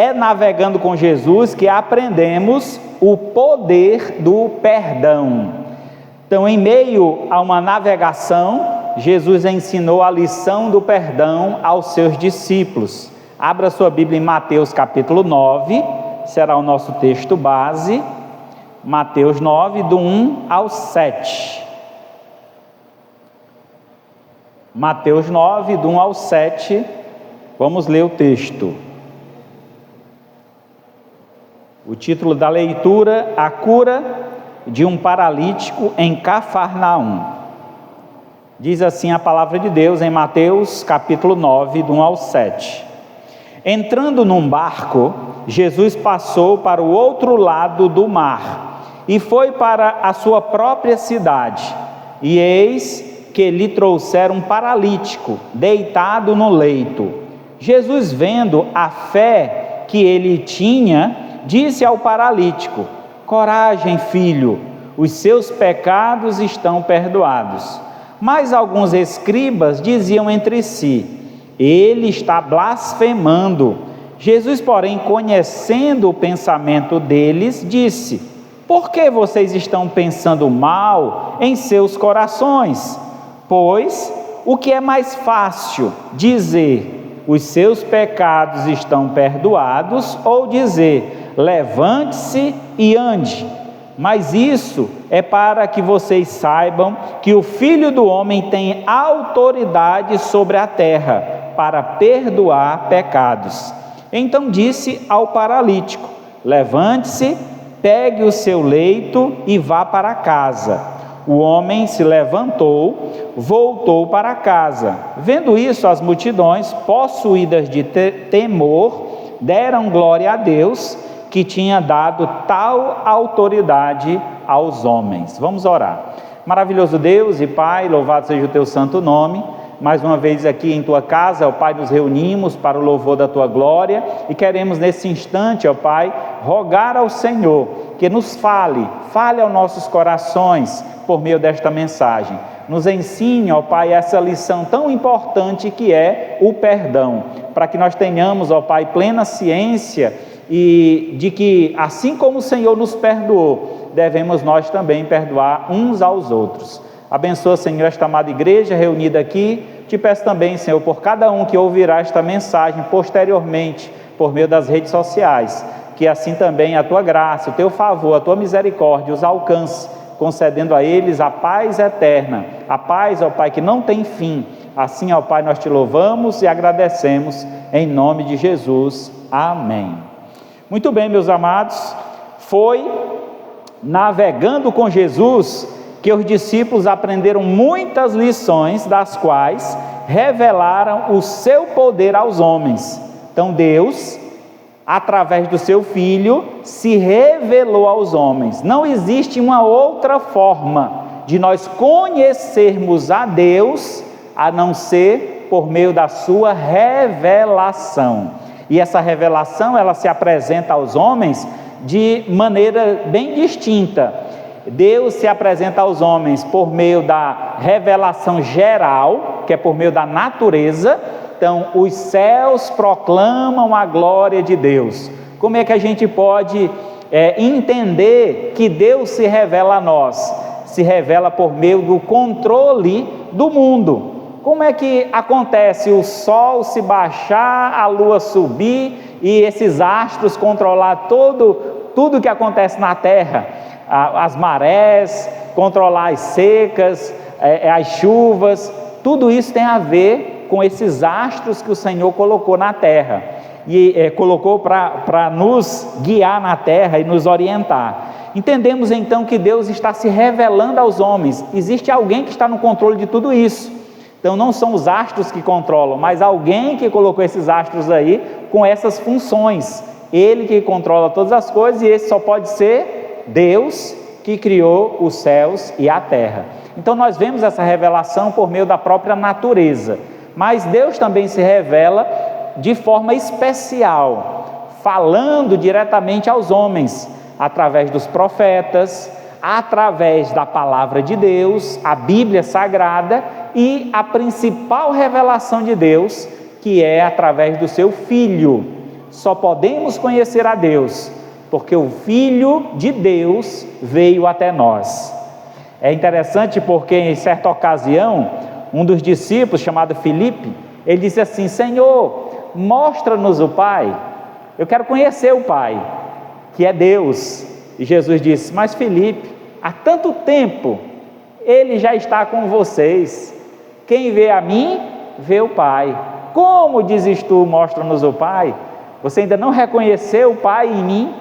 é navegando com Jesus que aprendemos o poder do perdão. Então, em meio a uma navegação, Jesus ensinou a lição do perdão aos seus discípulos. Abra sua Bíblia em Mateus capítulo 9, será o nosso texto base. Mateus 9, do 1 ao 7. Mateus 9, do 1 ao 7, vamos ler o texto. O título da leitura: A cura de um paralítico em Cafarnaum. Diz assim a palavra de Deus em Mateus capítulo 9, do 1 ao 7. Entrando num barco, Jesus passou para o outro lado do mar e foi para a sua própria cidade. E eis que lhe trouxeram um paralítico, deitado no leito. Jesus, vendo a fé que ele tinha, disse ao paralítico: coragem, filho, os seus pecados estão perdoados. Mas alguns escribas diziam entre si: ele está blasfemando. Jesus, porém, conhecendo o pensamento deles, disse: por que vocês estão pensando mal em seus corações? Pois o que é mais fácil, dizer: os seus pecados estão perdoados, ou dizer: levante-se e ande? Mas isso é para que vocês saibam que o Filho do Homem tem autoridade sobre a terra para perdoar pecados. Então disse ao paralítico: levante-se, pegue o seu leito e vá para casa. O homem se levantou, voltou para casa. Vendo isso, as multidões, possuídas de temor, deram glória a Deus, que tinha dado tal autoridade aos homens. Vamos orar. Maravilhoso Deus e Pai, louvado seja o teu santo nome. Mais uma vez aqui em tua casa, ó Pai, nos reunimos para o louvor da tua glória e queremos nesse instante, ó Pai, rogar ao Senhor que nos fale aos nossos corações por meio desta mensagem. Nos ensine, ó Pai, essa lição tão importante que é o perdão, para que nós tenhamos, ó Pai, plena ciência e de que, assim como o Senhor nos perdoou, devemos nós também perdoar uns aos outros. Abençoa, Senhor, esta amada igreja reunida aqui. Te peço também, Senhor, por cada um que ouvirá esta mensagem posteriormente, por meio das redes sociais, que assim também a tua graça, o teu favor, a tua misericórdia os alcance, concedendo a eles a paz eterna, a paz, ó Pai, que não tem fim. Assim, ó Pai, nós te louvamos e agradecemos, em nome de Jesus. Amém. Muito bem, meus amados, foi navegando com Jesus que os discípulos aprenderam muitas lições, das quais revelaram o seu poder aos homens. Então Deus, através do seu Filho, se revelou aos homens. Não existe uma outra forma de nós conhecermos a Deus, a não ser por meio da sua revelação. E essa revelação, ela se apresenta aos homens de maneira bem distinta. Deus se apresenta aos homens por meio da revelação geral, que é por meio da natureza. Então, os céus proclamam a glória de Deus. Como é que a gente pode entender que Deus se revela a nós? Se revela por meio do controle do mundo. Como é que acontece o sol se baixar, a lua subir e esses astros controlar tudo que acontece na terra? As marés, controlar as secas, as chuvas, tudo isso tem a ver com esses astros que o Senhor colocou na terra, e colocou para nos guiar na terra e nos orientar. Entendemos então que Deus está se revelando aos homens, existe alguém que está no controle de tudo isso. Então não são os astros que controlam, mas alguém que colocou esses astros aí com essas funções, ele que controla todas as coisas, e esse só pode ser Deus, que criou os céus e a terra. Então nós vemos essa revelação por meio da própria natureza, mas Deus também se revela de forma especial, falando diretamente aos homens, através dos profetas, através da palavra de Deus, a Bíblia Sagrada, e a principal revelação de Deus, que é através do seu Filho. só podemos conhecer a Deus porque o Filho de Deus veio até nós. É interessante porque em certa ocasião, um dos discípulos, chamado Filipe, ele disse assim: Senhor, mostra-nos o Pai, eu quero conhecer o Pai, que é Deus. E Jesus disse: mas Filipe, há tanto tempo, Ele já está com vocês, quem vê a mim, vê o Pai. Como dizes tu, mostra-nos o Pai? Você ainda não reconheceu o Pai em mim?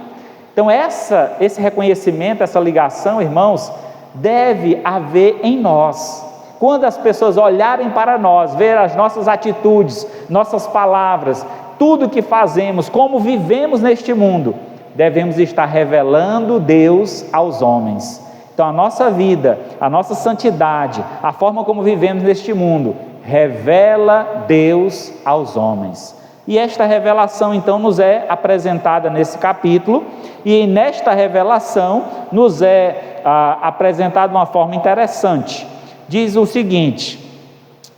Então esse reconhecimento, essa ligação, irmãos, deve haver em nós. Quando as pessoas olharem para nós, ver as nossas atitudes, nossas palavras, tudo que fazemos, como vivemos neste mundo, devemos estar revelando Deus aos homens. Então a nossa vida, a nossa santidade, a forma como vivemos neste mundo, revela Deus aos homens. E esta revelação então nos é apresentada nesse capítulo, e nesta revelação nos é apresentada de uma forma interessante. Diz o seguinte: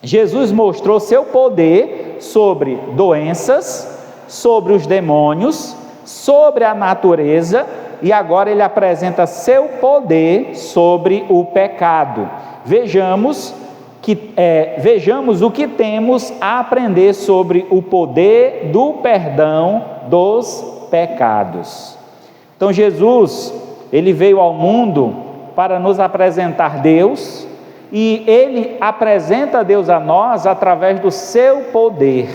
Jesus mostrou seu poder sobre doenças, sobre os demônios, sobre a natureza, e agora ele apresenta seu poder sobre o pecado. Vejamos o que temos a aprender sobre o poder do perdão dos pecados. Então Jesus, ele veio ao mundo para nos apresentar Deus, e ele apresenta Deus a nós através do seu poder.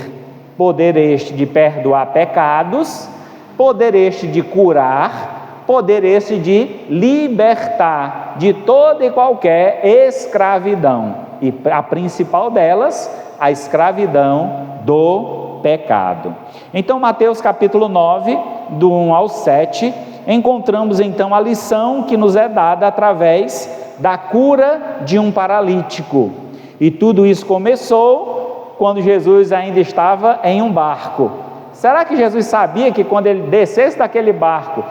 Poder este de perdoar pecados, poder este de curar, poder este de libertar de toda e qualquer escravidão. E a principal delas, a escravidão do pecado. Então, Mateus capítulo 9, do 1 ao 7, encontramos então a lição que nos é dada através da cura de um paralítico. E tudo isso começou quando Jesus ainda estava em um barco. Será que Jesus sabia que quando ele descesse daquele barco,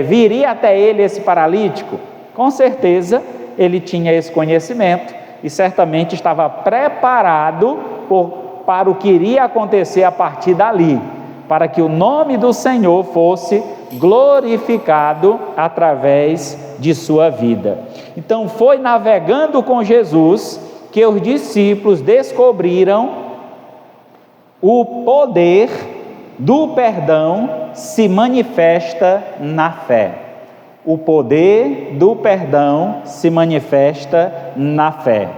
viria até ele esse paralítico? Com certeza ele tinha esse conhecimento e certamente estava preparado para o que iria acontecer a partir dali, para que o nome do Senhor fosse glorificado através de sua vida. Então foi navegando com Jesus que os discípulos descobriram o poder do perdão se manifesta na fé. O poder do perdão se manifesta na fé.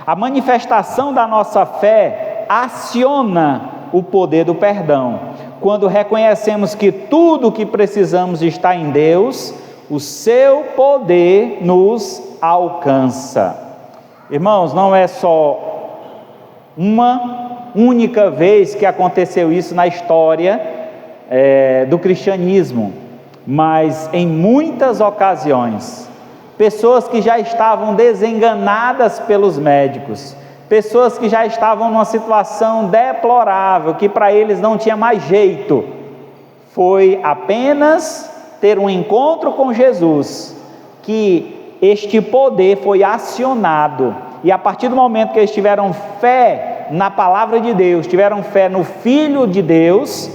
A manifestação da nossa fé aciona o poder do perdão. Quando reconhecemos que tudo o que precisamos está em Deus, o seu poder nos alcança. Irmãos, não é só uma única vez que aconteceu isso na história do cristianismo, mas em muitas ocasiões, pessoas que já estavam desenganadas pelos médicos, pessoas que já estavam numa situação deplorável, que para eles não tinha mais jeito, foi apenas ter um encontro com Jesus, que este poder foi acionado, e a partir do momento que eles tiveram fé na palavra de Deus, tiveram fé no Filho de Deus,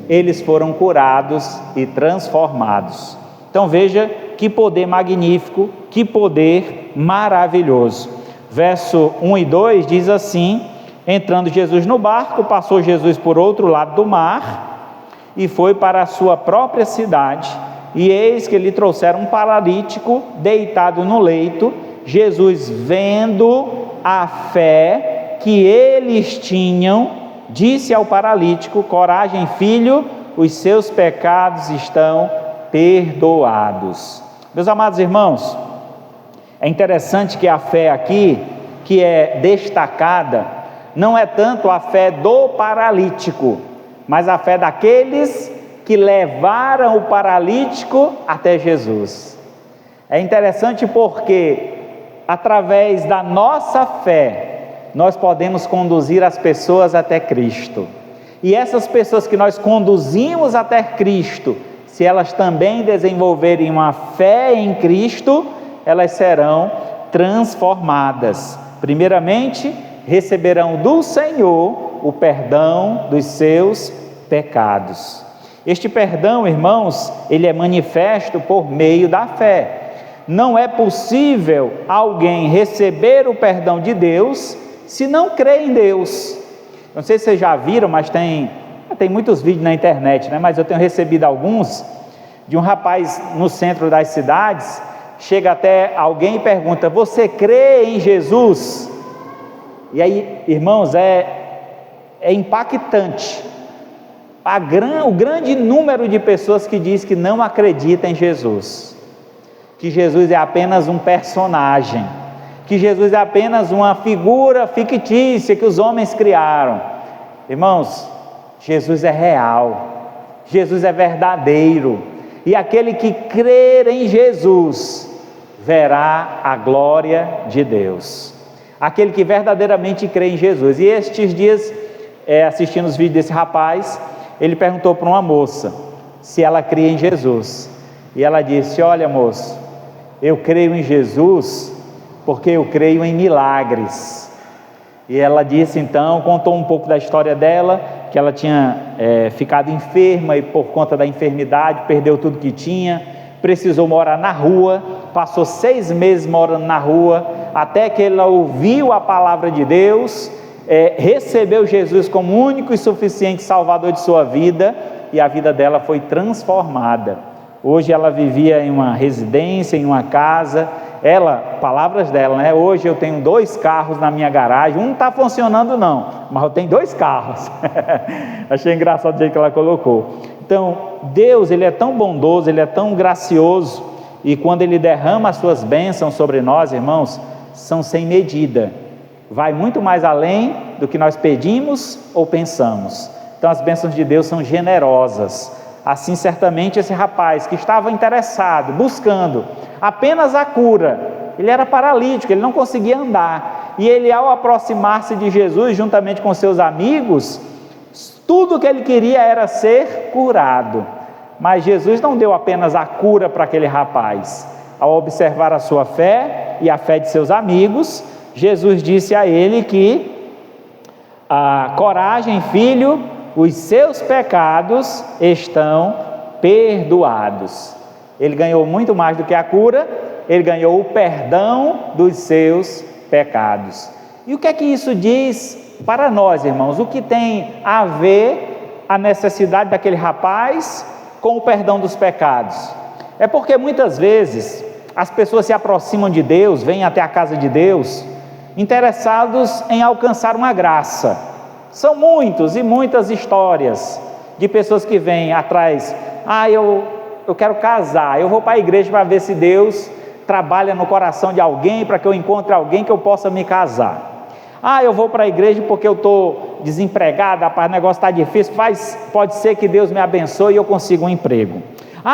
eles foram curados e transformados. Então veja que poder magnífico, que poder maravilhoso. Verso 1 e 2 diz assim: entrando Jesus no barco, passou Jesus por outro lado do mar e foi para a sua própria cidade, e eis que lhe trouxeram um paralítico deitado no leito. Jesus, vendo a fé que eles tinham, disse ao paralítico: coragem, filho, os seus pecados estão perdoados. Meus amados irmãos, é interessante que a fé aqui, que é destacada, não é tanto a fé do paralítico, mas a fé daqueles que levaram o paralítico até Jesus. É interessante porque, através da nossa fé, nós podemos conduzir as pessoas até Cristo. E essas pessoas que nós conduzimos até Cristo, se elas também desenvolverem uma fé em Cristo, elas serão transformadas. Primeiramente, receberão do Senhor o perdão dos seus pecados. Este perdão, irmãos, ele é manifesto por meio da fé. Não é possível alguém receber o perdão de Deus se não crê em Deus. Não sei se vocês já viram, mas tem muitos vídeos na internet, né? Mas eu tenho recebido alguns de um rapaz no centro das cidades, chega até alguém e pergunta: você crê em Jesus? E aí, irmãos, é impactante o grande número de pessoas que diz que não acredita em Jesus, que Jesus é apenas um personagem, que Jesus é apenas uma figura fictícia que os homens criaram. Irmãos, Jesus é real, Jesus é verdadeiro, e aquele que crer em Jesus verá a glória de Deus, aquele que verdadeiramente crê em Jesus. E estes dias, assistindo os vídeos desse rapaz, ele perguntou para uma moça se ela cria em Jesus, e ela disse: olha, moço, eu creio em Jesus porque eu creio em milagres. E ela disse, então, contou um pouco da história dela, que ela tinha ficado enferma e por conta da enfermidade perdeu tudo que tinha, precisou morar na rua, passou 6 meses morando na rua, até que ela ouviu a palavra de Deus, recebeu Jesus como único e suficiente Salvador de sua vida, e a vida dela foi transformada. Hoje ela vivia em uma residência, em uma casa. Palavras dela, né? Hoje eu tenho 2 carros na minha garagem, um não está funcionando não, mas eu tenho 2 carros. Achei engraçado o jeito que ela colocou. Então, Deus, Ele é tão bondoso, Ele é tão gracioso, e quando Ele derrama as suas bênçãos sobre nós, irmãos, são sem medida, vai muito mais além do que nós pedimos ou pensamos. Então as bênçãos de Deus são generosas. Assim, certamente, esse rapaz que estava interessado, buscando apenas a cura, ele era paralítico, ele não conseguia andar, e ele, ao aproximar-se de Jesus, juntamente com seus amigos, tudo que ele queria era ser curado. Mas Jesus não deu apenas a cura para aquele rapaz. Ao observar a sua fé e a fé de seus amigos, Jesus disse a ele que: coragem, filho, os seus pecados estão perdoados. Ele ganhou muito mais do que a cura, ele ganhou o perdão dos seus pecados. E o que é que isso diz para nós, irmãos? O que tem a ver a necessidade daquele rapaz com o perdão dos pecados? É porque muitas vezes as pessoas se aproximam de Deus, vêm até a casa de Deus, interessados em alcançar uma graça. São muitos e muitas histórias de pessoas que vêm atrás: eu quero casar, eu vou para a igreja para ver se Deus trabalha no coração de alguém, para que eu encontre alguém que eu possa me casar. Eu vou para a igreja porque eu estou desempregado, rapaz, o negócio está difícil, pode ser que Deus me abençoe e eu consiga um emprego.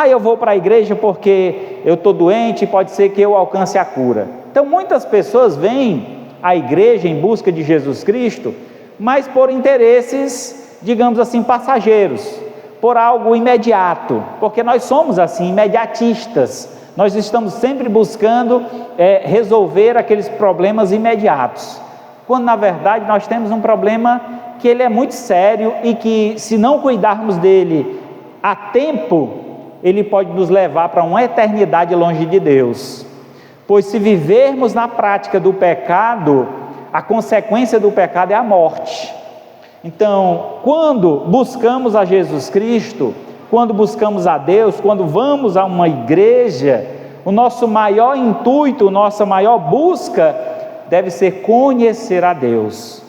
Eu vou para a igreja porque eu estou doente, pode ser que eu alcance a cura. Então muitas pessoas vêm à igreja em busca de Jesus Cristo, mas por interesses, digamos assim, passageiros, por algo imediato, porque nós somos assim, imediatistas. Nós estamos sempre buscando resolver aqueles problemas imediatos, quando na verdade nós temos um problema que ele é muito sério e que, se não cuidarmos dele a tempo, ele pode nos levar para uma eternidade longe de Deus. Pois se vivermos na prática do pecado, a consequência do pecado é a morte. Então, quando buscamos a Jesus Cristo, quando buscamos a Deus, quando vamos a uma igreja, o nosso maior intuito, nossa maior busca deve ser conhecer a Deus,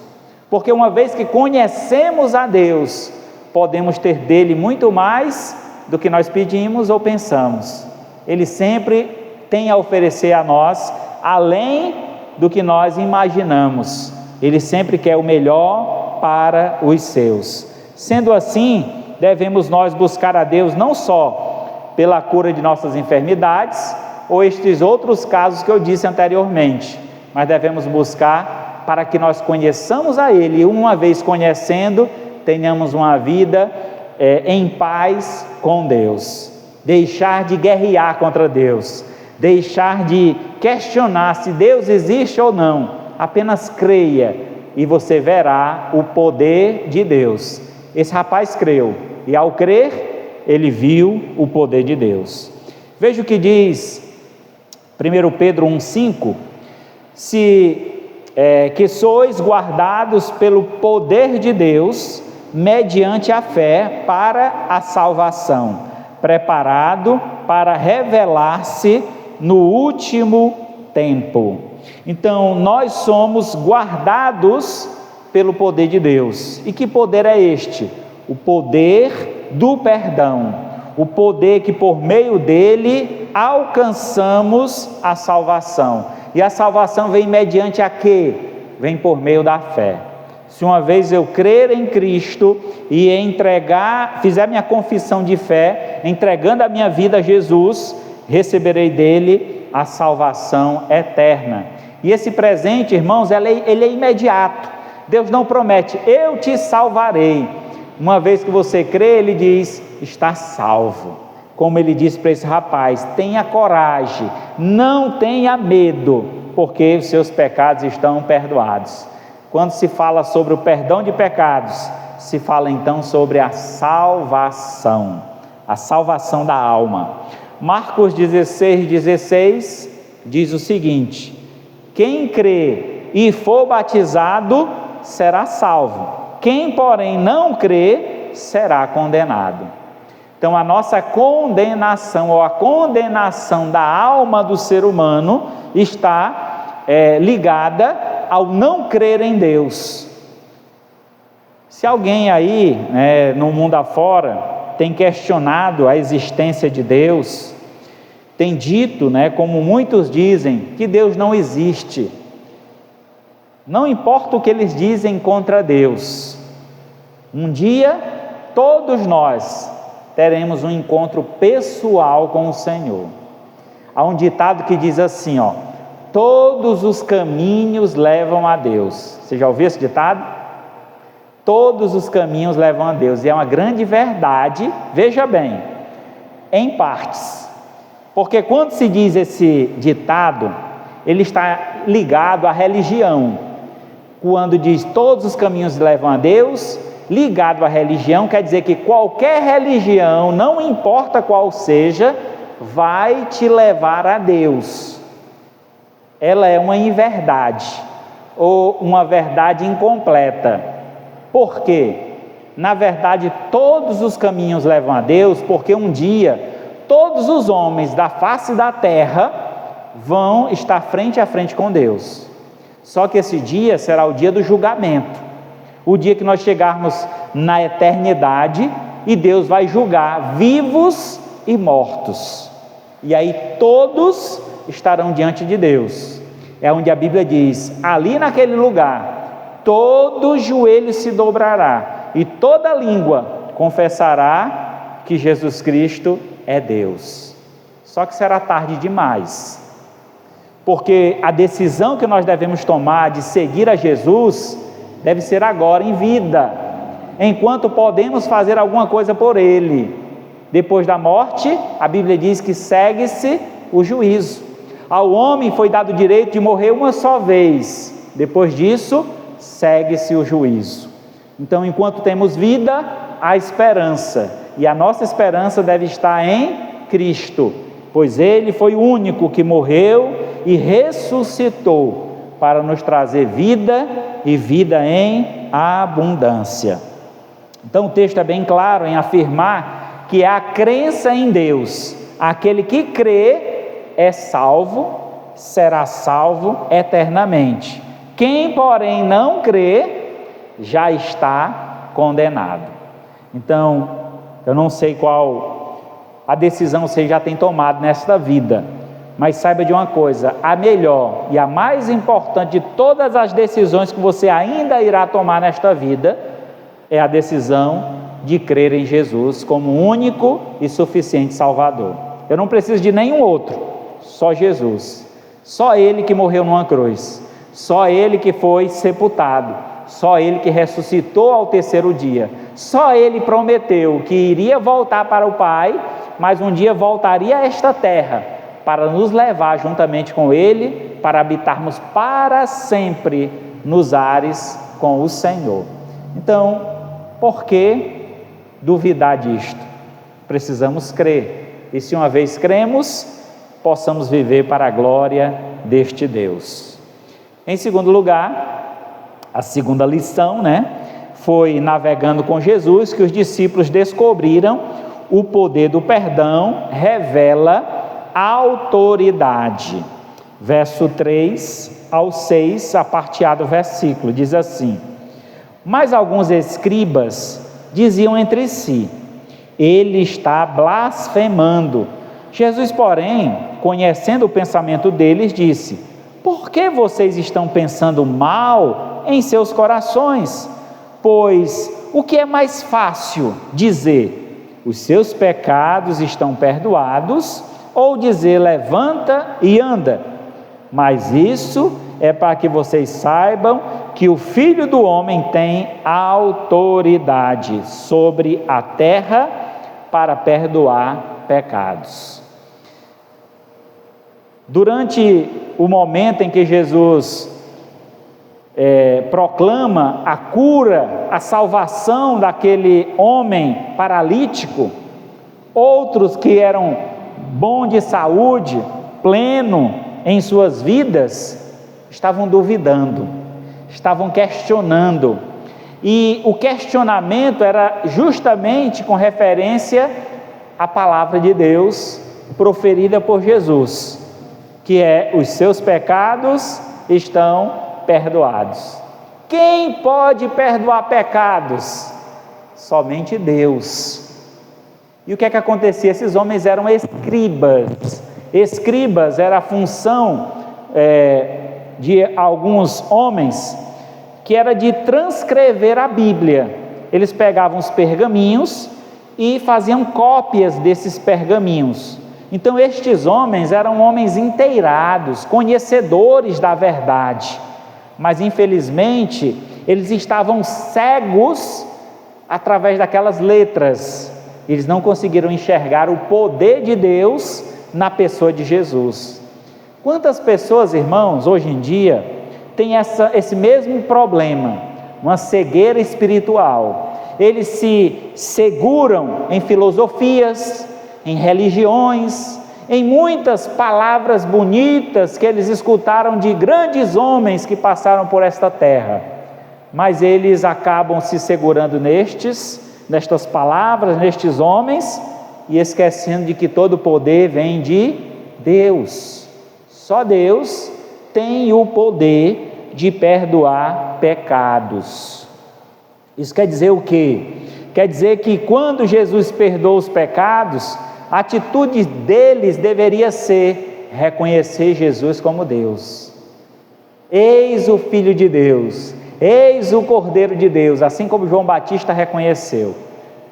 porque uma vez que conhecemos a Deus, podemos ter dele muito mais do que nós pedimos ou pensamos. Ele sempre tem a oferecer a nós, além do que nós imaginamos. Ele sempre quer o melhor para os seus. Sendo assim, devemos nós buscar a Deus não só pela cura de nossas enfermidades, ou estes outros casos que eu disse anteriormente, mas devemos buscar para que nós conheçamos a Ele, e uma vez conhecendo, tenhamos uma vida em paz com Deus. Deixar de guerrear contra Deus, deixar de questionar se Deus existe ou não. Apenas creia e você verá o poder de Deus. Esse rapaz creu, e ao crer, ele viu o poder de Deus. Veja o que diz 1 Pedro 1,5: que sois guardados pelo poder de Deus, mediante a fé, para a salvação, preparado para revelar-se no último tempo. Então, nós somos guardados pelo poder de Deus. E que poder é este? O poder do perdão, o poder que por meio dele alcançamos a salvação. E a salvação vem mediante a quê? Vem por meio da fé. Se uma vez eu crer em Cristo e fizer minha confissão de fé, entregando a minha vida a Jesus, receberei dele a salvação eterna. E esse presente, irmãos, ele é imediato. Deus não promete, eu te salvarei. Uma vez que você crê, ele diz, está salvo. Como ele disse para esse rapaz, tenha coragem, não tenha medo, porque os seus pecados estão perdoados. Quando se fala sobre o perdão de pecados, se fala então sobre a salvação da alma. Marcos 16:16 diz o seguinte: quem crê e for batizado será salvo, quem porém não crê será condenado. Então a nossa condenação, ou a condenação da alma do ser humano, está ligada ao não crer em Deus. Se alguém aí, no mundo afora, tem questionado a existência de Deus, tem dito, como muitos dizem, que Deus não existe, não importa o que eles dizem contra Deus, um dia todos nós teremos um encontro pessoal com o Senhor. Há um ditado que diz assim, todos os caminhos levam a Deus. Você já ouviu esse ditado? Todos os caminhos levam a Deus. E é uma grande verdade, veja bem, em partes. Porque quando se diz esse ditado, ele está ligado à religião. Quando diz todos os caminhos levam a Deus, ligado à religião, quer dizer que qualquer religião, não importa qual seja, vai te levar a Deus. Ela é uma inverdade, ou uma verdade incompleta. Por quê? Na verdade, todos os caminhos levam a Deus, porque um dia, todos os homens da face da terra vão estar frente a frente com Deus. Só que esse dia será o dia do julgamento, o dia que nós chegarmos na eternidade, e Deus vai julgar vivos e mortos. E aí todos estarão diante de Deus. É onde a Bíblia diz, ali naquele lugar, todo joelho se dobrará, e toda língua confessará que Jesus Cristo é Deus. Só que será tarde demais, porque a decisão que nós devemos tomar de seguir a Jesus, deve ser agora em vida, enquanto podemos fazer alguma coisa por Ele. Depois da morte, a Bíblia diz que segue-se o juízo. Ao homem foi dado o direito de morrer uma só vez, depois disso, segue-se o juízo. Então, enquanto temos vida, há esperança, e a nossa esperança deve estar em Cristo, pois Ele foi o único que morreu e ressuscitou para nos trazer vida e vida em abundância. Então o texto é bem claro em afirmar que a crença em Deus, aquele que crê é salvo, será salvo eternamente. Quem porém não crê, já está condenado. Então, eu não sei qual a decisão você já tem tomado nesta vida, mas saiba de uma coisa, a melhor e a mais importante de todas as decisões que você ainda irá tomar nesta vida, é a decisão de crer em Jesus como único e suficiente Salvador. Eu não preciso de nenhum outro, só Jesus, só Ele que morreu numa cruz, só Ele que foi sepultado, só Ele que ressuscitou ao terceiro dia, só Ele prometeu que iria voltar para o Pai, mas um dia voltaria a esta terra, para nos levar juntamente com Ele, para habitarmos para sempre nos ares com o Senhor. Então, por que duvidar disto? precisamos crer. E se uma vez cremos, possamos viver para a glória deste Deus. Em segundo lugar, a segunda lição, foi navegando com Jesus que os discípulos descobriram o poder do perdão revela autoridade. Verso 3 ao 6, a parte A do versículo, diz assim: mas alguns escribas diziam entre si: ele está blasfemando. Jesus, porém, conhecendo o pensamento deles, disse: por que vocês estão pensando mal em seus corações? Pois o que é mais fácil dizer: os seus pecados estão perdoados, ou dizer: levanta e anda? Mas isso é para que vocês saibam que o Filho do Homem tem autoridade sobre a terra para perdoar pecados. Durante o momento em que Jesus proclama a cura, a salvação daquele homem paralítico, outros que eram bons de saúde, pleno em suas vidas, estavam duvidando, estavam questionando, e o questionamento era justamente com referência à palavra de Deus proferida por Jesus, que é: os seus pecados estão perdoados. Quem pode perdoar pecados? Somente Deus. E o que é que acontecia? Esses homens eram escribas. Escribas era a função de alguns homens, que era de transcrever a Bíblia. Eles pegavam os pergaminhos e faziam cópias desses pergaminhos. Então estes homens eram homens inteirados, conhecedores da verdade, mas infelizmente eles estavam cegos através daquelas letras. Eles não conseguiram enxergar o poder de Deus na pessoa de Jesus. Quantas pessoas, irmãos, hoje em dia têm esse mesmo problema, uma cegueira espiritual? Eles se seguram em filosofias, em religiões, em muitas palavras bonitas que eles escutaram de grandes homens que passaram por esta terra, mas eles acabam se segurando nestas palavras, nestes homens, e esquecendo de que todo o poder vem de Deus. Só Deus tem o poder de perdoar pecados. Isso quer dizer o quê? Quer dizer que quando Jesus perdoa os pecados, a atitude deles deveria ser reconhecer Jesus como Deus. Eis o Filho de Deus, eis o Cordeiro de Deus, assim como João Batista reconheceu.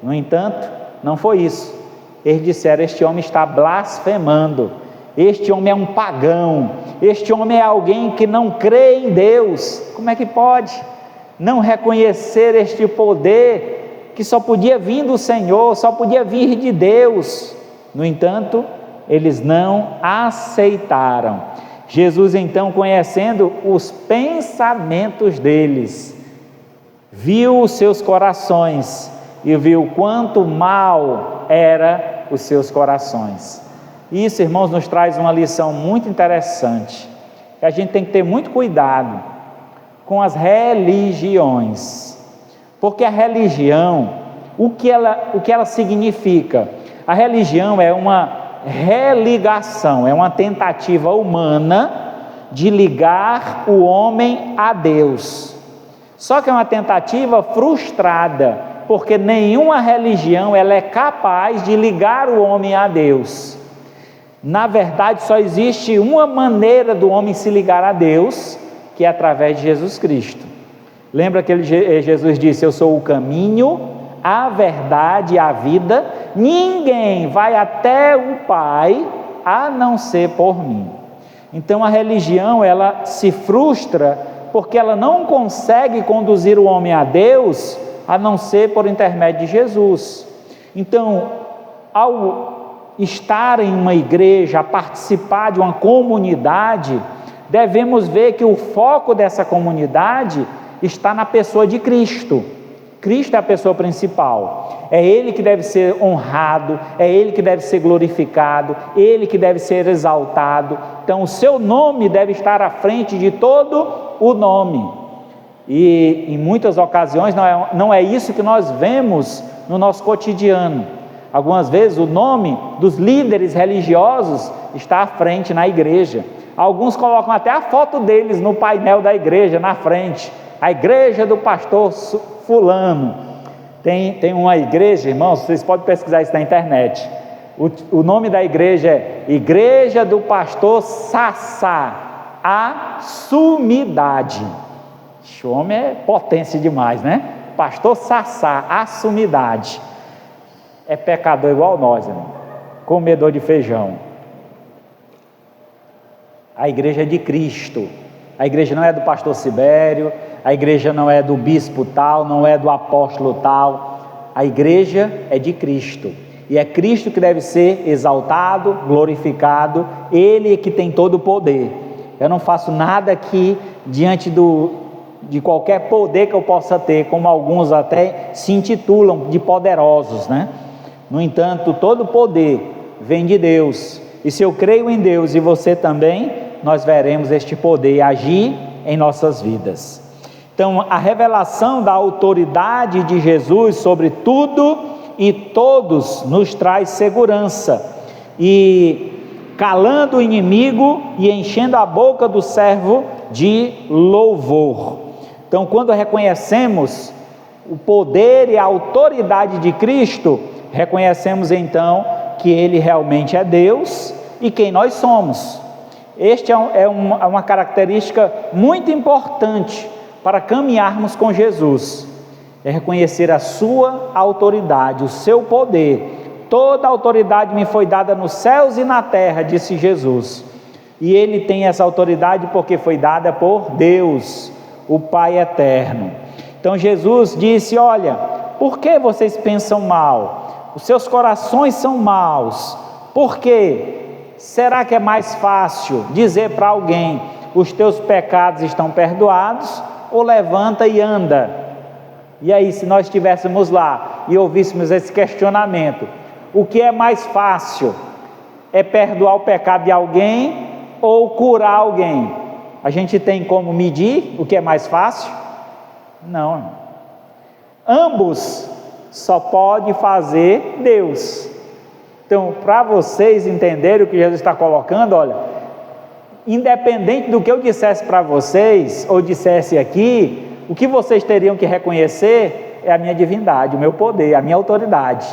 No entanto, não foi isso. Eles disseram: este homem está blasfemando, este homem é um pagão, este homem é alguém que não crê em Deus. Como é que pode não reconhecer este poder que só podia vir do Senhor, só podia vir de Deus? No entanto, eles não aceitaram. Jesus, então, conhecendo os pensamentos deles, viu os seus corações e viu quanto mal era os seus corações. Isso, irmãos, nos traz uma lição muito interessante. A gente tem que ter muito cuidado com as religiões, porque a religião, o que ela significa? A religião é uma religação, é uma tentativa humana de ligar o homem a Deus. Só que é uma tentativa frustrada, porque nenhuma religião ela é capaz de ligar o homem a Deus. Na verdade, só existe uma maneira do homem se ligar a Deus, que é através de Jesus Cristo. Lembra que Jesus disse: eu sou o caminho, a verdade e a vida, ninguém vai até o Pai a não ser por mim. Então a religião ela se frustra porque ela não consegue conduzir o homem a Deus a não ser por intermédio de Jesus. Então, ao estar em uma igreja, a participar de uma comunidade, devemos ver que o foco dessa comunidade está na pessoa de Cristo. Cristo é a pessoa principal. É Ele que deve ser honrado, é Ele que deve ser glorificado, Ele que deve ser exaltado. Então o seu nome deve estar à frente de todo o nome. E em muitas ocasiões não é isso que nós vemos no nosso cotidiano. Algumas vezes o nome dos líderes religiosos está à frente na igreja. Alguns colocam até a foto deles no painel da igreja, na frente. A igreja do pastor fulano. Tem uma igreja, irmãos, vocês podem pesquisar isso na internet. O nome da igreja é Igreja do Pastor Sassá, a Sumidade. O homem é potência demais, né? Pastor Sassá, a Sumidade. É pecador igual nós, né? Comedor de feijão. A igreja é de Cristo. A igreja não é do pastor Sibério, a igreja não é do bispo tal, não é do apóstolo tal. A igreja é de Cristo. E é Cristo que deve ser exaltado, glorificado. Ele é que tem todo o poder. Eu não faço nada aqui diante de qualquer poder que eu possa ter, como alguns até se intitulam de poderosos, né? No entanto, todo poder vem de Deus, e se eu creio em Deus e você também, nós veremos este poder agir em nossas vidas. Então, a revelação da autoridade de Jesus sobre tudo e todos nos traz segurança, e calando o inimigo e enchendo a boca do servo de louvor. Então, quando reconhecemos o poder e a autoridade de Cristo, reconhecemos então que Ele realmente é Deus e quem nós somos. Este é uma característica muito importante para caminharmos com Jesus. É reconhecer a sua autoridade, o seu poder. Toda a autoridade me foi dada nos céus e na terra, disse Jesus. E Ele tem essa autoridade porque foi dada por Deus, o Pai eterno. Então Jesus disse: olha, por que vocês pensam mal? Os seus corações são maus. Por quê? Será que é mais fácil dizer para alguém: os teus pecados estão perdoados, ou levanta e anda? E aí, se nós estivéssemos lá e ouvíssemos esse questionamento, o que é mais fácil? É perdoar o pecado de alguém ou curar alguém? A gente tem como medir o que é mais fácil? Não. Ambos só pode fazer Deus. Então, para vocês entenderem o que Jesus está colocando, olha, independente do que eu dissesse para vocês, ou dissesse aqui, o que vocês teriam que reconhecer é a minha divindade, o meu poder, a minha autoridade.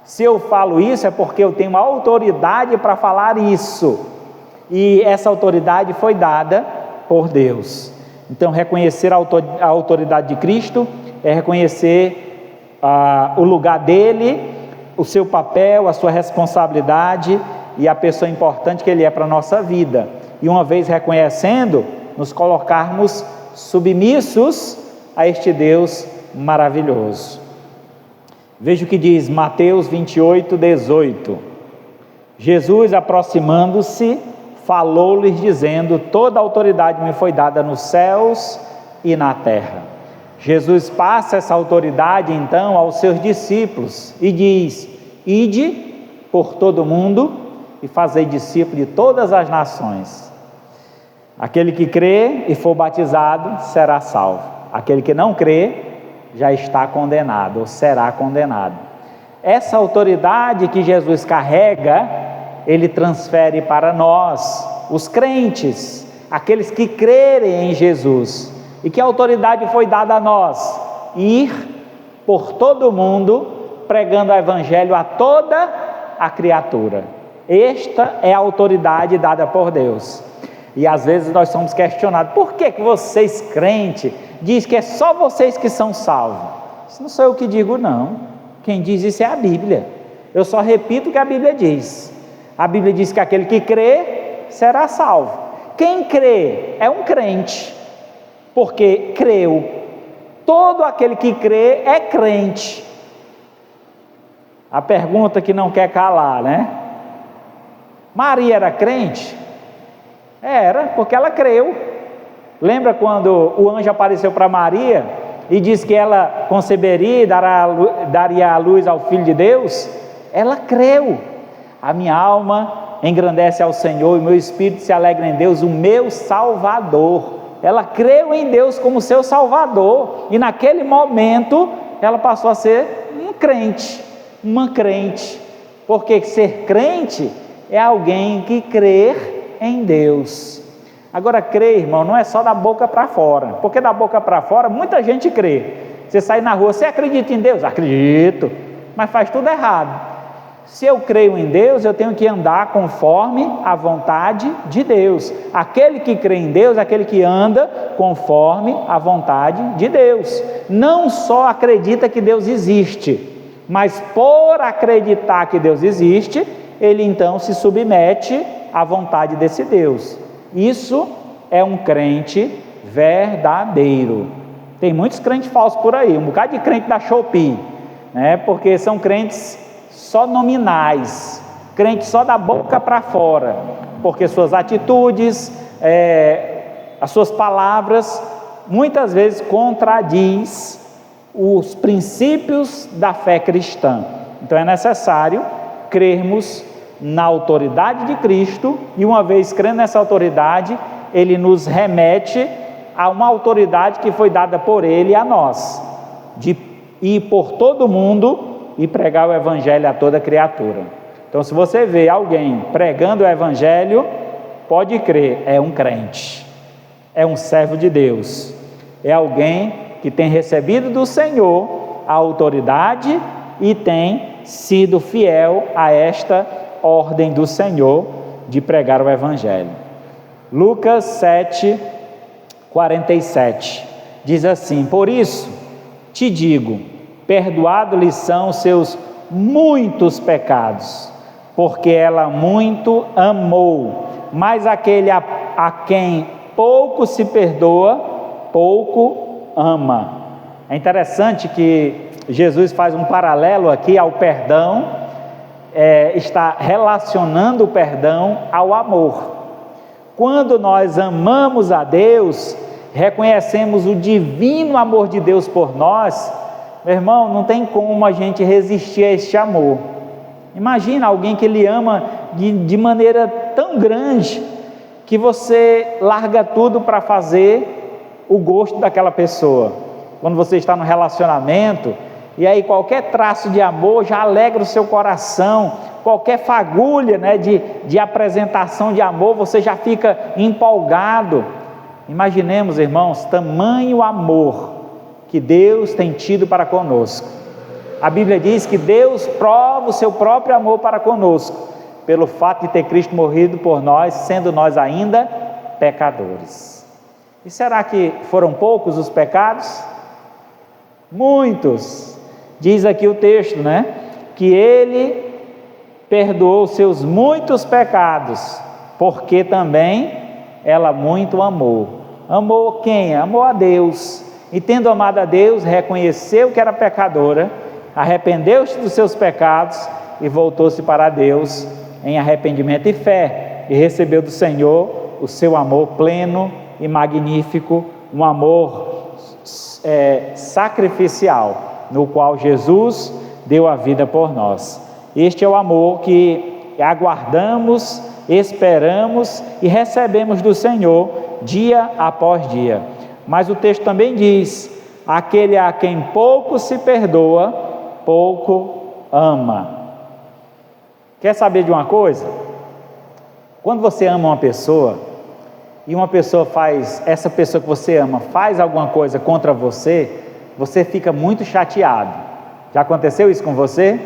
Se eu falo isso é porque eu tenho uma autoridade para falar isso, e essa autoridade foi dada por Deus. Então, reconhecer a autoridade de Cristo é reconhecer o lugar dele, o seu papel, a sua responsabilidade e a pessoa importante que ele é para a nossa vida. E uma vez reconhecendo, nos colocarmos submissos a este Deus maravilhoso. Veja o que diz Mateus 28, 18. Jesus, aproximando-se, falou-lhes dizendo: toda a autoridade me foi dada nos céus e na terra. Jesus passa essa autoridade então aos seus discípulos e diz: ide por todo o mundo e fazei discípulos de todas as nações. Aquele que crê e for batizado será salvo. Aquele que não crê já está condenado ou será condenado. Essa autoridade que Jesus carrega, Ele transfere para nós, os crentes, aqueles que crerem em Jesus. E que autoridade foi dada a nós? Ir por todo o mundo, pregando o Evangelho a toda a criatura. Esta é a autoridade dada por Deus. E às vezes nós somos questionados: por que vocês crentes dizem que é só vocês que são salvos? Isso não sou eu que digo, não. Quem diz isso é a Bíblia. Eu só repito o que a Bíblia diz. A Bíblia diz que aquele que crê será salvo. Quem crê é um crente, porque creu. Todo aquele que crê é crente. A pergunta que não quer calar, né? Maria era crente? Era, porque ela creu. Lembra quando o anjo apareceu para Maria? e diz que ela conceberia e daria à luz ao Filho de Deus, ela creu. A minha alma engrandece ao Senhor e meu espírito se alegra em Deus, o meu Salvador. Ela creu em Deus como seu Salvador, e naquele momento ela passou a ser um crente, uma crente, porque ser crente é alguém que crê em Deus. Agora, crer, irmão, não é só da boca para fora, porque da boca para fora muita gente crê. Você sai na rua, você acredita em Deus? Acredito, mas faz tudo errado. Se eu creio em Deus, eu tenho que andar conforme a vontade de Deus. Aquele que crê em Deus é aquele que anda conforme a vontade de Deus. Não só acredita que Deus existe, mas por acreditar que Deus existe, ele então se submete à vontade desse Deus. Isso é um crente verdadeiro. Tem muitos crentes falsos por aí, um bocado de crente da Shopee, né? Porque são crentes só nominais, crentes só da boca para fora, porque suas atitudes, as suas palavras, muitas vezes contradiz os princípios da fé cristã. Então é necessário crermos na autoridade de Cristo, e uma vez crendo nessa autoridade, ele nos remete a uma autoridade que foi dada por ele a nós, de ir por todo mundo e pregar o evangelho a toda criatura. Então, se você vê alguém pregando o evangelho, pode crer, é um crente, é um servo de Deus, é alguém que tem recebido do Senhor a autoridade e tem sido fiel a esta ordem do Senhor de pregar o evangelho. Lucas 7:47 diz assim: por isso te digo, perdoados-lhes são os seus muitos pecados, porque ela muito amou. Mas aquele a quem pouco se perdoa, pouco ama. É interessante que Jesus faz um paralelo aqui ao perdão, está relacionando o perdão ao amor. Quando nós amamos a Deus, reconhecemos o divino amor de Deus por nós, meu irmão, não tem como a gente resistir a este amor. Imagina alguém que ele ama de maneira tão grande, que você larga tudo para fazer o gosto daquela pessoa. Quando você está no relacionamento, e aí qualquer traço de amor já alegra o seu coração, qualquer fagulha, né, de apresentação de amor, você já fica empolgado. Imaginemos, irmãos, tamanho amor que Deus tem tido para conosco. A Bíblia diz que Deus prova o seu próprio amor para conosco, pelo fato de ter Cristo morrido por nós, sendo nós ainda pecadores. E será que foram poucos os pecados? Muitos. Diz aqui o texto, né, que ele perdoou os seus muitos pecados, porque também ela muito amou. Amou quem? Amou a Deus. E tendo amado a Deus, reconheceu que era pecadora, arrependeu-se dos seus pecados e voltou-se para Deus em arrependimento e fé, e recebeu do Senhor o seu amor pleno e magnífico, um amor sacrificial, no qual Jesus deu a vida por nós. Este é o amor que aguardamos, esperamos e recebemos do Senhor dia após dia. Mas o texto também diz: aquele a quem pouco se perdoa, pouco ama. Quer saber de uma coisa? Quando você ama uma pessoa, e uma pessoa essa pessoa que você ama faz alguma coisa contra você, você fica muito chateado. Já aconteceu isso com você?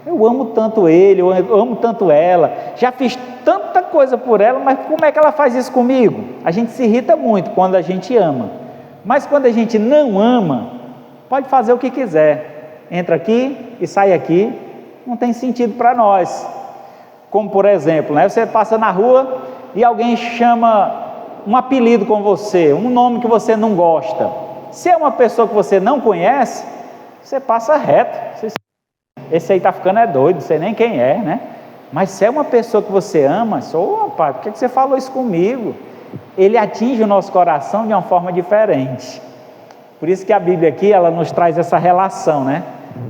Eu amo tanto ele, eu amo tanto ela, já fiz tanta coisa por ela, mas como é que ela faz isso comigo? A gente se irrita muito quando a gente ama, mas quando a gente não ama, pode fazer o que quiser, entra aqui e sai aqui, não tem sentido para nós. Como por exemplo, né, você passa na rua e alguém chama um apelido com você, um nome que você não gosta. Se é uma pessoa que você não conhece, você passa reto, esse aí está ficando doido, não sei nem quem é, né? Mas se é uma pessoa que você ama, pai, por que você falou isso comigo? Ele atinge o nosso coração de uma forma diferente. Por isso que a Bíblia aqui, ela nos traz essa relação, né?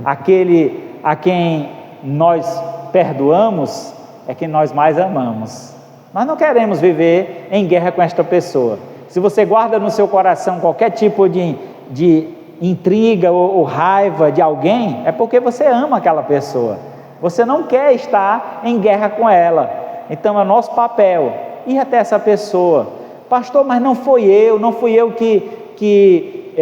Aquele a quem nós perdoamos é quem nós mais amamos. Nós não queremos viver em guerra com esta pessoa. Se você guarda no seu coração qualquer tipo de intriga ou raiva de alguém, é porque você ama aquela pessoa. Você não quer estar em guerra com ela. Então é nosso papel ir até essa pessoa. Pastor, mas não fui eu que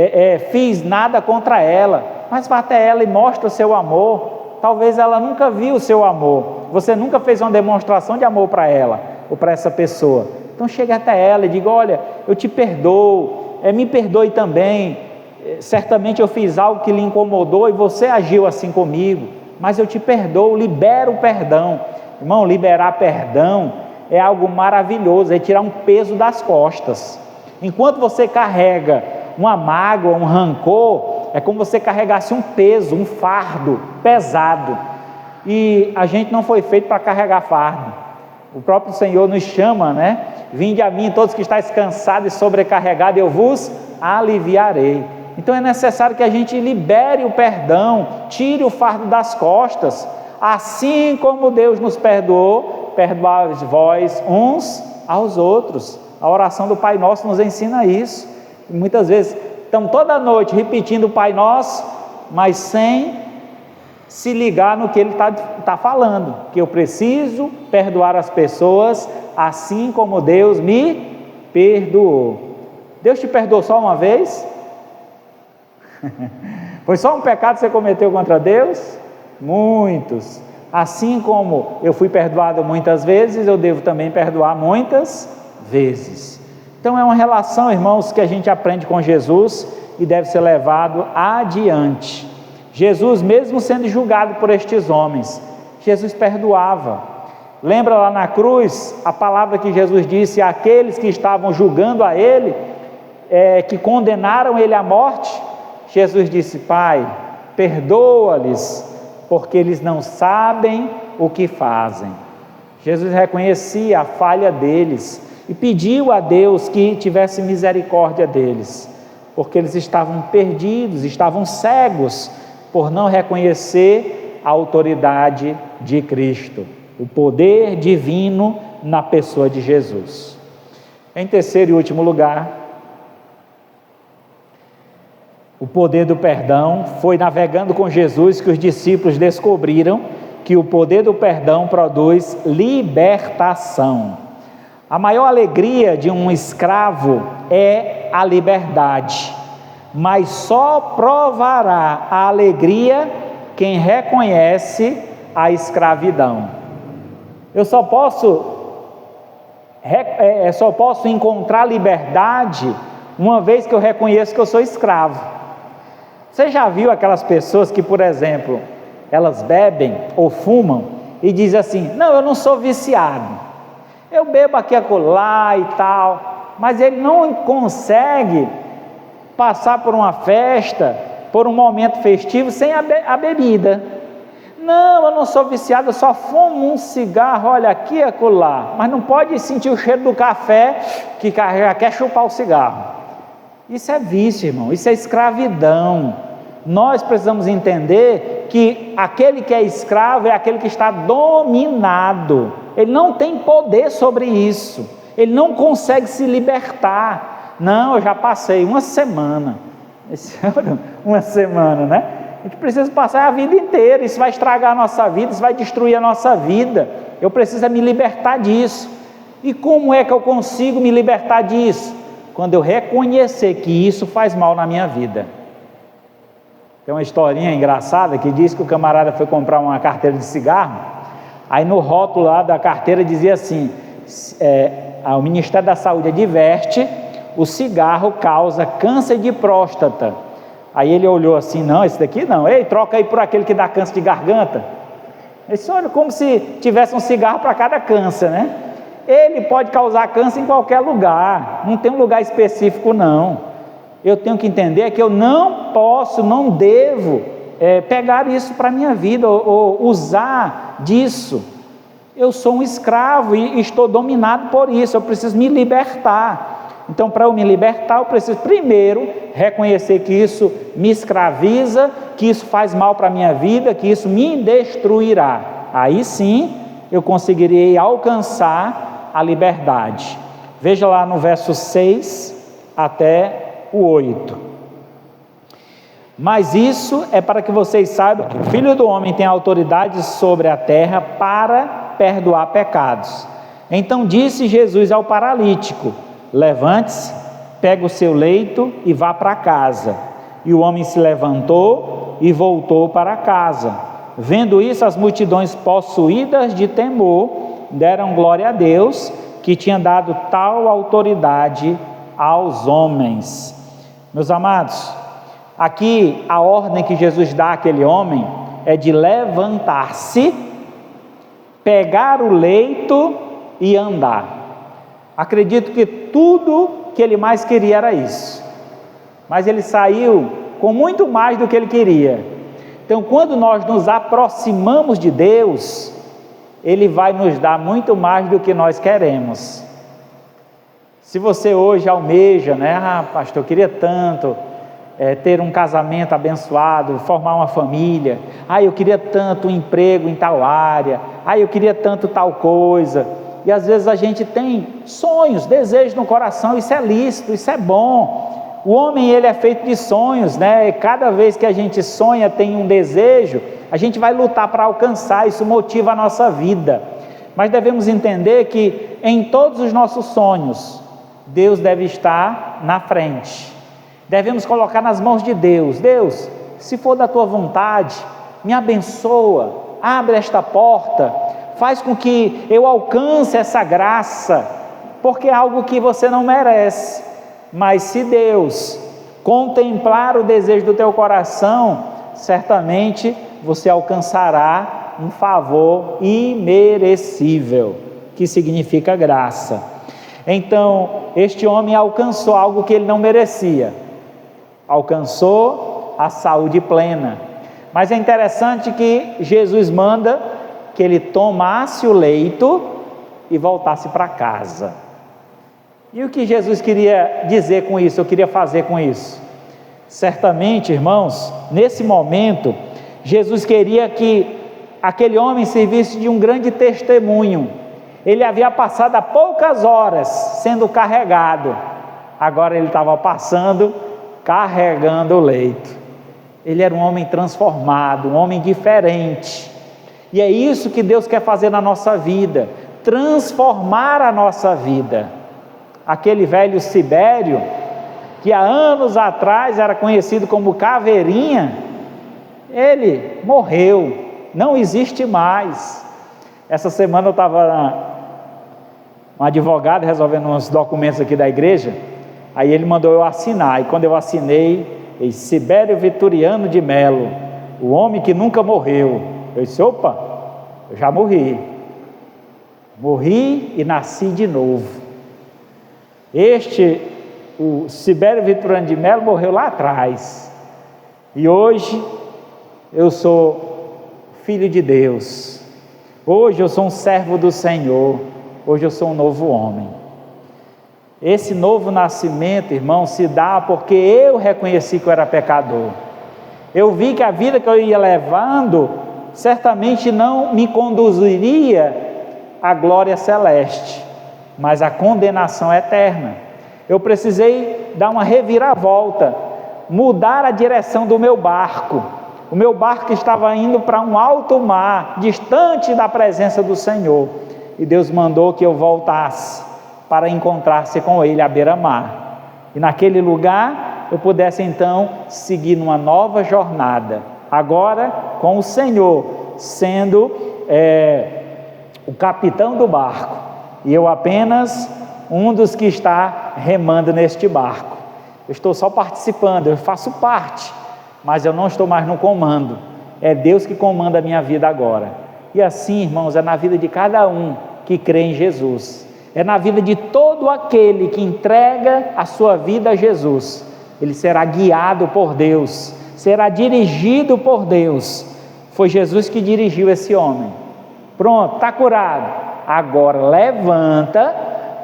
fiz nada contra ela. Mas vá até ela e mostra o seu amor. Talvez ela nunca viu o seu amor. Você nunca fez uma demonstração de amor para ela ou para essa pessoa. Então chegue até ela e diga: olha, eu te perdoo, me perdoe também. Certamente eu fiz algo que lhe incomodou e você agiu assim comigo, mas eu te perdoo. Libera o perdão. Irmão, liberar perdão é algo maravilhoso, é tirar um peso das costas. Enquanto você carrega uma mágoa, um rancor, é como se você carregasse um peso, um fardo pesado, e a gente não foi feito para carregar fardo. O próprio Senhor nos chama, né? Vinde a mim todos que estáis cansados e sobrecarregados, eu vos aliviarei. Então é necessário que a gente libere o perdão, tire o fardo das costas. Assim como Deus nos perdoou, perdoai vós uns aos outros. A oração do Pai Nosso nos ensina isso. E muitas vezes estamos toda noite repetindo o Pai Nosso, mas sem se ligar no que Ele está falando, que eu preciso perdoar as pessoas assim como Deus me perdoou. Deus te perdoou só uma vez? Foi só um pecado que você cometeu contra Deus? Muitos. Assim como eu fui perdoado muitas vezes, eu devo também perdoar muitas vezes. Então é uma relação, irmãos, que a gente aprende com Jesus e deve ser levado adiante. Jesus, mesmo sendo julgado por estes homens, Jesus perdoava. Lembra lá na cruz a palavra que Jesus disse àqueles que estavam julgando a Ele, que condenaram Ele à morte? Jesus disse: Pai, perdoa-lhes, porque eles não sabem o que fazem. Jesus reconhecia a falha deles e pediu a Deus que tivesse misericórdia deles, porque eles estavam perdidos, estavam cegos por não reconhecer a autoridade de Cristo, o poder divino na pessoa de Jesus. Em terceiro e último lugar, o poder do perdão. Foi navegando com Jesus que os discípulos descobriram que o poder do perdão produz libertação. A maior alegria de um escravo é a liberdade, mas só provará a alegria quem reconhece a escravidão. Eu só posso encontrar liberdade uma vez que eu reconheço que eu sou escravo. Você já viu aquelas pessoas que, por exemplo, elas bebem ou fumam e dizem assim: não, eu não sou viciado, eu bebo aqui e acolá e tal, mas ele não consegue passar por uma festa, por um momento festivo sem a bebida. Não, eu não sou viciado, eu só fumo um cigarro, olha aqui e acolá, mas não pode sentir o cheiro do café que já quer chupar o cigarro. Isso é vício, irmão, isso é escravidão. Nós precisamos entender que aquele que é escravo é aquele que está dominado, ele não tem poder sobre isso, ele não consegue se libertar. Não, eu já passei uma semana, uma semana, né? A gente precisa passar a vida inteira, isso vai estragar a nossa vida, isso vai destruir a nossa vida. Eu preciso me libertar disso. E como é que eu consigo me libertar disso? Quando eu reconhecer que isso faz mal na minha vida. Tem uma historinha engraçada que diz que o camarada foi comprar uma carteira de cigarro, aí no rótulo lá da carteira dizia assim: o Ministério da Saúde adverte, o cigarro causa câncer de próstata. Aí ele olhou assim: não, esse daqui não, ei, troca aí por aquele que dá câncer de garganta. Ele disse: olha, como se tivesse um cigarro para cada câncer, né? Ele pode causar câncer em qualquer lugar, não tem um lugar específico não. Eu tenho que entender que eu não posso, não devo pegar isso para a minha vida, ou usar disso. Eu sou um escravo e estou dominado por isso, eu preciso me libertar. Então, para eu me libertar, eu preciso primeiro reconhecer que isso me escraviza, que isso faz mal para a minha vida, que isso me destruirá. Aí sim, eu conseguirei alcançar a liberdade. Veja lá no verso 6 até o 8. Mas isso é para que vocês saibam que o Filho do Homem tem autoridade sobre a terra para perdoar pecados. Então disse Jesus ao paralítico: levante-se, pegue o seu leito e vá para casa. E o homem se levantou e voltou para casa. Vendo isso, as multidões, possuídas de temor, deram glória a Deus, que tinha dado tal autoridade aos homens. Meus amados, aqui a ordem que Jesus dá àquele homem é de levantar-se, pegar o leito e andar. Acredito que tudo que ele mais queria era isso, mas ele saiu com muito mais do que ele queria. Então, quando nós nos aproximamos de Deus, Ele vai nos dar muito mais do que nós queremos. Se você hoje almeja, pastor, eu queria tanto ter um casamento abençoado, formar uma família, eu queria tanto um emprego em tal área, eu queria tanto tal coisa. E às vezes a gente tem sonhos, desejos no coração, isso é lícito, isso é bom. O homem, ele é feito de sonhos, E cada vez que a gente sonha, tem um desejo, a gente vai lutar para alcançar, isso motiva a nossa vida. Mas devemos entender que em todos os nossos sonhos, Deus deve estar na frente. Devemos colocar nas mãos de Deus: Deus, se for da tua vontade, me abençoa, abre esta porta, faz com que eu alcance essa graça, porque é algo que você não merece. Mas se Deus contemplar o desejo do teu coração, certamente você alcançará um favor imerecível, que significa graça. Então, este homem alcançou algo que ele não merecia, alcançou a saúde plena. Mas é interessante que Jesus manda que ele tomasse o leito e voltasse para casa. E o que Jesus queria dizer com isso, eu queria fazer com isso? Certamente, irmãos, nesse momento, Jesus queria que aquele homem servisse de um grande testemunho. Ele havia passado há poucas horas sendo carregado, agora ele estava passando, carregando o leito. Ele era um homem transformado, um homem diferente. E é isso que Deus quer fazer na nossa vida, transformar a nossa vida. Aquele velho Sibério, que há anos atrás era conhecido como Caveirinha, ele morreu, não existe mais. Essa semana eu estava um advogado resolvendo uns documentos aqui da igreja, aí ele mandou eu assinar, e quando eu assinei, Sibério Vitoriano de Melo, o homem que nunca morreu. Eu disse: opa, eu já morri e nasci de novo. O Sibério Vitoriano de Melo morreu lá atrás, e hoje eu sou filho de Deus, hoje eu sou um servo do Senhor, hoje eu sou um novo homem. Esse novo nascimento, irmão, se dá porque eu reconheci que eu era pecador. Eu vi que a vida que eu ia levando certamente não me conduziria à glória celeste, mas à condenação eterna. Eu precisei dar uma reviravolta, mudar a direção do meu barco. O meu barco estava indo para um alto mar, distante da presença do Senhor, e Deus mandou que eu voltasse para encontrar-se com Ele à beira-mar, e naquele lugar eu pudesse então seguir numa nova jornada, agora com o Senhor sendo o capitão do barco, e eu apenas um dos que está remando neste barco. Eu estou só participando, eu faço parte, mas eu não estou mais no comando. É Deus que comanda a minha vida agora. E assim, irmãos, é na vida de cada um que crê em Jesus, é na vida de todo aquele que entrega a sua vida a Jesus. Ele será guiado por Deus, será dirigido por Deus. Foi Jesus que dirigiu esse homem. Pronto, está curado. Agora levanta,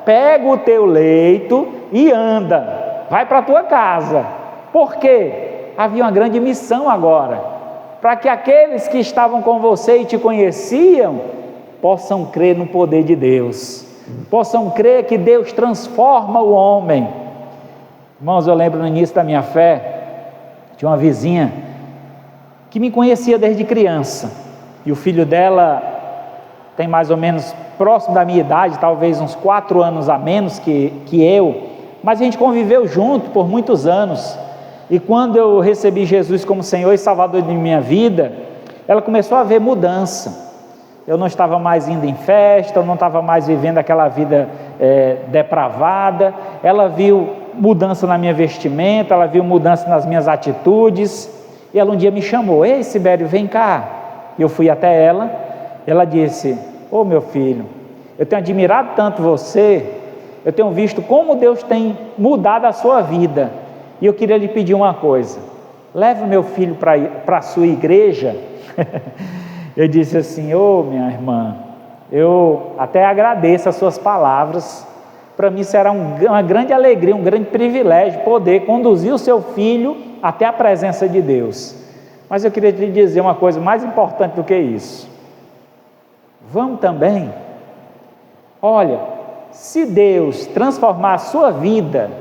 pega o teu leito e anda, vai para a tua casa. Por quê? Havia uma grande missão agora, para que aqueles que estavam com você e te conheciam, possam crer no poder de Deus, possam crer que Deus transforma o homem. Irmãos, eu lembro no início da minha fé, de uma vizinha, que me conhecia desde criança, e o filho dela tem mais ou menos próximo da minha idade, talvez uns 4 anos a menos que eu, mas a gente conviveu junto por muitos anos, e quando eu recebi Jesus como Senhor e Salvador de minha vida, ela começou a ver mudança. Eu não estava mais indo em festa, eu não estava mais vivendo aquela vida depravada. Ela viu mudança na minha vestimenta, ela viu mudança nas minhas atitudes, e ela um dia me chamou: ei, Sibério, vem cá. E eu fui até ela. Ela disse: ô meu filho, eu tenho admirado tanto você, eu tenho visto como Deus tem mudado a sua vida, e eu queria lhe pedir uma coisa: leve o meu filho para a sua igreja. Eu disse assim: ô minha irmã, eu até agradeço as suas palavras, para mim será uma grande alegria, um grande privilégio poder conduzir o seu filho até a presença de Deus. Mas eu queria te dizer uma coisa mais importante do que isso: vamos também. Olha, se Deus transformar a sua vida,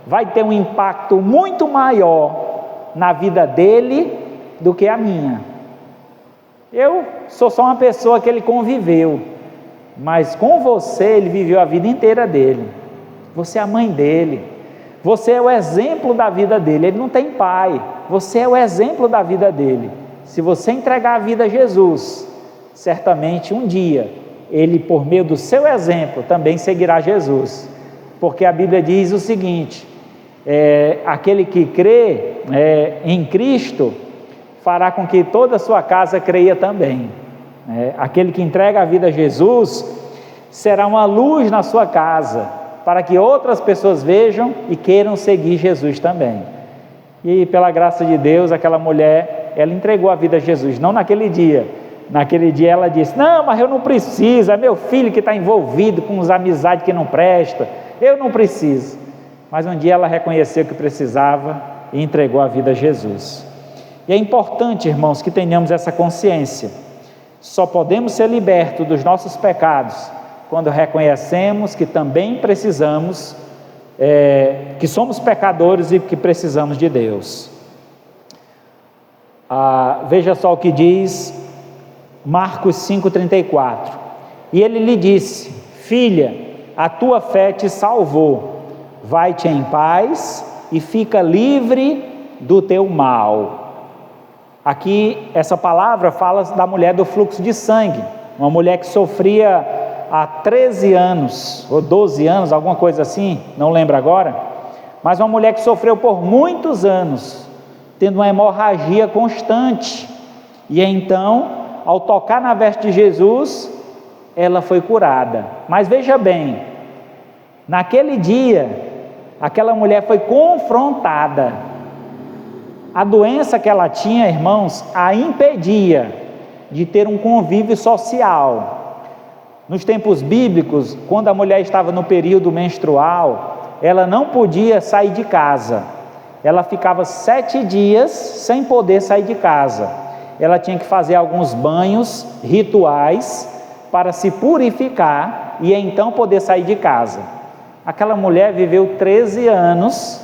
vai ter um impacto muito maior na vida dele do que a minha. Eu sou só uma pessoa que ele conviveu, mas com você ele viveu a vida inteira dele. Você é a mãe dele, você é o exemplo da vida dele. Ele não tem pai, você é o exemplo da vida dele. Se você entregar a vida a Jesus, certamente um dia ele, por meio do seu exemplo, também seguirá Jesus, porque a Bíblia diz o seguinte: aquele que crê em Cristo fará com que toda a sua casa creia também. Aquele que entrega a vida a Jesus será uma luz na sua casa, para que outras pessoas vejam e queiram seguir Jesus também. E pela graça de Deus, aquela mulher, ela entregou a vida a Jesus, não naquele dia. Naquele dia ela disse: não, mas eu não preciso, é meu filho que está envolvido com as amizades que não prestam, eu não preciso. Mas um dia ela reconheceu que precisava e entregou a vida a Jesus. E é importante, irmãos, que tenhamos essa consciência. Só podemos ser libertos dos nossos pecados quando reconhecemos que também precisamos, que somos pecadores e que precisamos de Deus. Veja só o que diz Marcos 5,34: e ele lhe disse: filha, a tua fé te salvou, vai-te em paz e fica livre do teu mal. Aqui, essa palavra fala da mulher do fluxo de sangue, uma mulher que sofria há 13 anos, ou 12 anos, alguma coisa assim, não lembro agora, mas uma mulher que sofreu por muitos anos, tendo uma hemorragia constante, e então, ao tocar na veste de Jesus, ela foi curada. Mas veja bem, naquele dia, aquela mulher foi confrontada. A doença que ela tinha, irmãos, a impedia de ter um convívio social. Nos tempos bíblicos, quando a mulher estava no período menstrual, ela não podia sair de casa. Ela ficava 7 dias sem poder sair de casa. Ela tinha que fazer alguns banhos rituais para se purificar e então poder sair de casa. Aquela mulher viveu 13 anos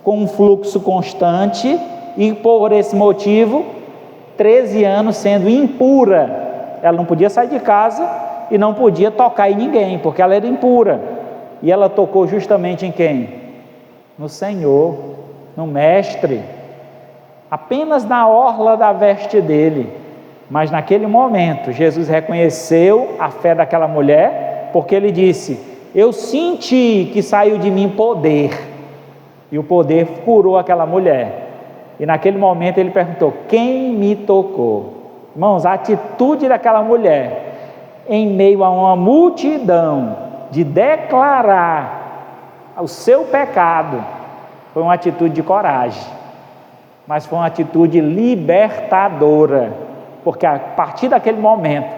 com um fluxo constante e por esse motivo 13 anos sendo impura. Ela não podia sair de casa e não podia tocar em ninguém, porque ela era impura. E ela tocou justamente em quem? No Senhor, no Mestre, apenas na orla da veste dele. Mas naquele momento Jesus reconheceu a fé daquela mulher, porque ele disse: eu senti que saiu de mim poder. E o poder curou aquela mulher. E naquele momento ele perguntou: quem me tocou? Irmãos, a atitude daquela mulher, em meio a uma multidão, de declarar o seu pecado, foi uma atitude de coragem, mas foi uma atitude libertadora, porque a partir daquele momento,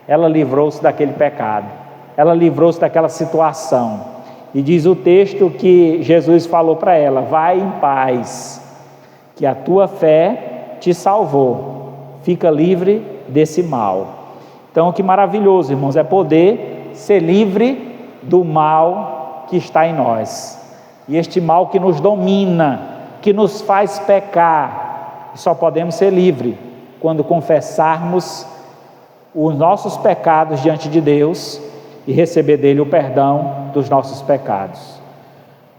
ela livrou-se daquele pecado, ela livrou-se daquela situação. E diz o texto que Jesus falou para ela: vai em paz, que a tua fé te salvou, fica livre desse mal. Então, que maravilhoso, irmãos, é poder ser livre do mal que está em nós. E este mal que nos domina, que nos faz pecar, só podemos ser livres quando confessarmos os nossos pecados diante de Deus e receber dele o perdão dos nossos pecados.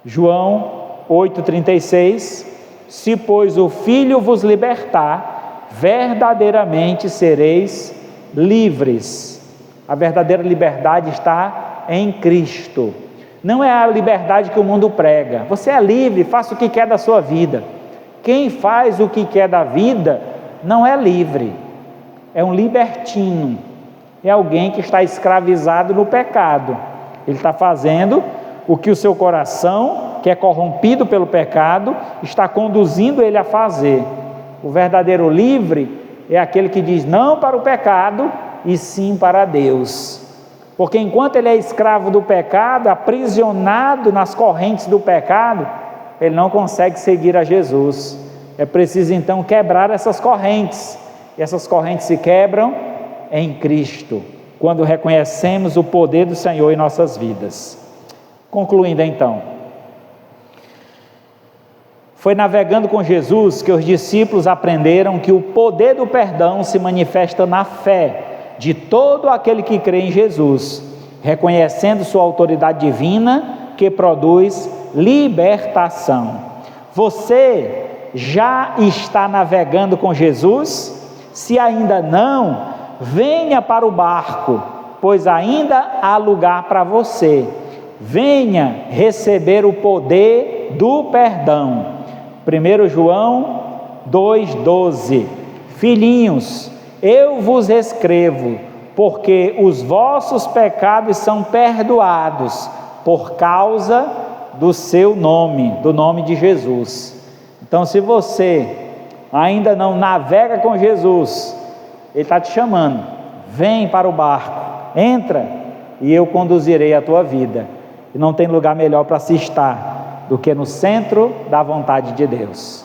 João 8,36: se pois o Filho vos libertar, verdadeiramente sereis livres. A verdadeira liberdade está em Cristo. Não é a liberdade que o mundo prega. Você é livre, faça o que quer da sua vida. Quem faz o que quer da vida não é livre, é um libertino, é alguém que está escravizado no pecado. Ele está fazendo o que o seu coração, que é corrompido pelo pecado, está conduzindo ele a fazer. O verdadeiro livre é aquele que diz não para o pecado e sim para Deus. Porque enquanto ele é escravo do pecado, aprisionado nas correntes do pecado, ele não consegue seguir a Jesus. É preciso então quebrar essas correntes. E essas correntes se quebram em Cristo, quando reconhecemos o poder do Senhor em nossas vidas. Concluindo então, foi navegando com Jesus que os discípulos aprenderam que o poder do perdão se manifesta na fé de todo aquele que crê em Jesus, reconhecendo sua autoridade divina que produz libertação. Você já está navegando com Jesus? Se ainda não, venha para o barco, pois ainda há lugar para você. Venha receber o poder do perdão. 1 João 2,12: filhinhos, eu vos escrevo, porque os vossos pecados são perdoados, por causa do seu nome, do nome de Jesus. Então, se você ainda não navega com Jesus, Ele está te chamando: vem para o barco, entra, e eu conduzirei a tua vida. E não tem lugar melhor para se estar do que no centro da vontade de Deus.